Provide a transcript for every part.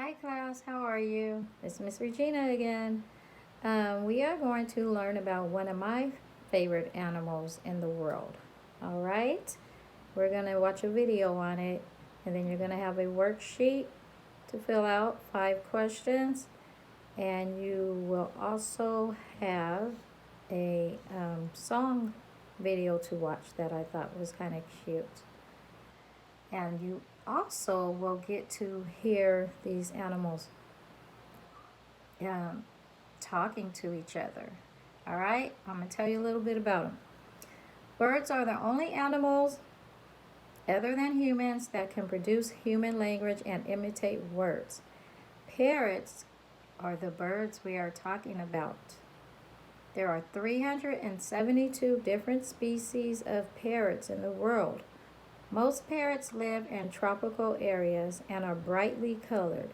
Hi class, how are you? It's Miss Regina again. We are going to learn about one of my favorite animals in the world. All right, we're going to watch a video on it, and then you're going to have a worksheet to fill out, 5 questions, and you will also have a song video to watch that I thought was kind of cute. And you also will get to hear these animals um, talking to each other. All right, I'm going to tell you a little bit about them. Birds are the only animals other than humans that can produce human language and imitate words. Parrots are the birds we are talking about. There are 372 different species of parrots in the world. Most parrots live in tropical areas and are brightly colored.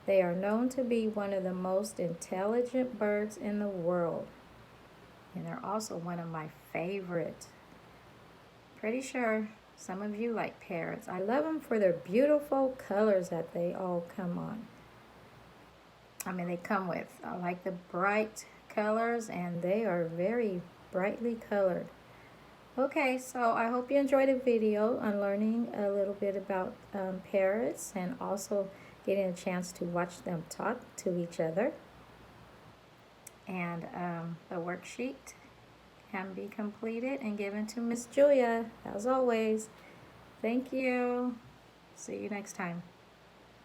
They are known to be one of the most intelligent birds in the world. And they're also one of my favorites. Pretty sure some of you like parrots. I love them for their beautiful colors that they all come with. I like the bright colors, and they are very brightly colored. Okay, so I hope you enjoyed the video on learning a little bit about parrots and also getting a chance to watch them talk to each other. And the worksheet can be completed and given to Miss Julia, as always. Thank you. See you next time.